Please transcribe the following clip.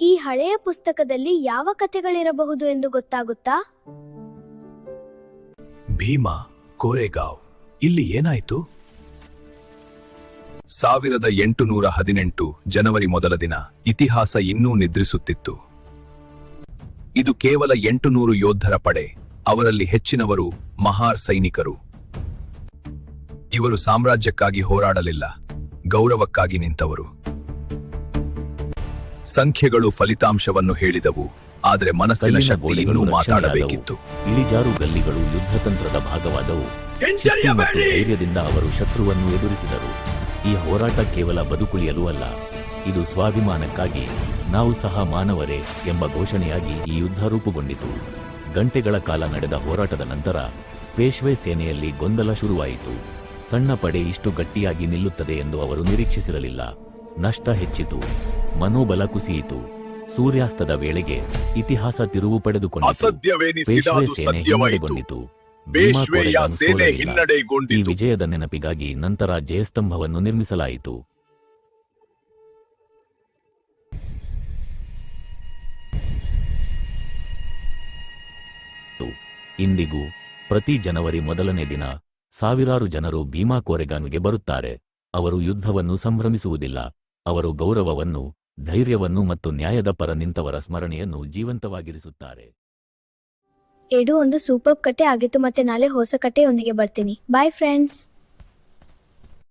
ಈ ಹಳೆಯ ಪುಸ್ತಕದಲ್ಲಿ ಯಾವ ಕಥೆಗಳಿರಬಹುದು ಎಂದು ಗೊತ್ತಾಗುತ್ತಾ? ಭೀಮಾ ಕೋರೆಗಾಂವ್. ಇಲ್ಲಿ ಏನಾಯ್ತು? 1818 ಜನವರಿ ಮೊದಲ ದಿನ. ಇತಿಹಾಸ ಇನ್ನೂ ನಿದ್ರಿಸುತ್ತಿತ್ತು. ಇದು ಕೇವಲ 800 ಯೋಧರ ಪಡೆ. ಅವರಲ್ಲಿ ಹೆಚ್ಚಿನವರು ಮಹಾರ್ ಸೈನಿಕರು. ಇವರು ಸಾಮ್ರಾಜ್ಯಕ್ಕಾಗಿ ಹೋರಾಡಲಿಲ್ಲ, ಗೌರವಕ್ಕಾಗಿ ನಿಂತವರು. ಸಂಖ್ಯೆಗಳು ಫಲಿತಾಂಶವನ್ನು ಹೇಳಿದವು, ಆದರೆ ಮನಸ್ಸಿನ ಶಕ್ತಿ ಇನ್ನೂ ಮಾತಾಡಬೇಕಿತ್ತು. ಇಳಿಜಾರು ಗಲ್ಲಿಗಳು ಯುದ್ಧತಂತ್ರದ ಭಾಗವಾದವು. ಶಿಸ್ತು ಮತ್ತು ಧೈರ್ಯದಿಂದ ಅವರು ಶತ್ರುವನ್ನು ಎದುರಿಸಿದರು. ಈ ಹೋರಾಟ ಕೇವಲ ಬದುಕುಳಿಯಲು ಅಲ್ಲ, ಇದು ಸ್ವಾಭಿಮಾನಕ್ಕಾಗಿ. ನಾವು ಸಹ ಮಾನವರೇ ಎಂಬ ಘೋಷಣೆಯಾಗಿ ಈ ಯುದ್ಧ ರೂಪುಗೊಂಡಿತು. ಗಂಟೆಗಳ ಕಾಲ ನಡೆದ ಹೋರಾಟದ ನಂತರ ಪೇಶ್ವೆ ಸೇನೆಯಲ್ಲಿ ಗೊಂದಲ ಶುರುವಾಯಿತು. ಸಣ್ಣ ಪಡೆ ಇಷ್ಟು ಗಟ್ಟಿಯಾಗಿ ನಿಲ್ಲುತ್ತದೆ ಎಂದು ಅವರು ನಿರೀಕ್ಷಿಸಿರಲಿಲ್ಲ. ನಷ್ಟ ಹೆಚ್ಚಿತು, ಮನೋಬಲ ಕುಸಿಯಿತು. ಸೂರ್ಯಾಸ್ತದ ವೇಳೆಗೆ ಇತಿಹಾಸ ತಿರುವು ಪಡೆದುಕೊಂಡಿತು. ಪೇಶ್ವೆ ಸೇನೆ ಹಿನ್ನಡೆಗೊಂಡಿತು. ಭೀಮಾ ಕೋರೆಗಾಂವ್ ಸೋಲಲಿಲ್ಲ. ಈ ವಿಜಯದ ನೆನಪಿಗಾಗಿ ನಂತರ ಜಯಸ್ತಂಭವನ್ನು ನಿರ್ಮಿಸಲಾಯಿತು. ಇಂದಿಗೂ ಪ್ರತಿ ಜನವರಿ ಮೊದಲನೇ ದಿನ ಸಾವಿರಾರು ಜನರು ಭೀಮಾ ಕೋರೆಗಾಂವ್ಗೆ ಬರುತ್ತಾರೆ. ಅವರು ಯುದ್ಧವನ್ನು ಸಂಭ್ರಮಿಸುವುದಿಲ್ಲ, ಅವರು ಗೌರವವನ್ನು, ಧೈರ್ಯವನ್ನು ಮತ್ತು ನ್ಯಾಯದ ಪರ ನಿಂತವರ ಸ್ಮರಣೆಯನ್ನು ಜೀವಂತವಾಗಿರಿಸುತ್ತಾರೆ. ಒಂದು ಸೂಪರ್ ಕತೆ ಆಗಿತ್ತು. ಮತ್ತೆ ನಾಳೆ ಹೊಸ ಕಥೆಯೊಂದಿಗೆ ಬರ್ತೀನಿ. Bye friends.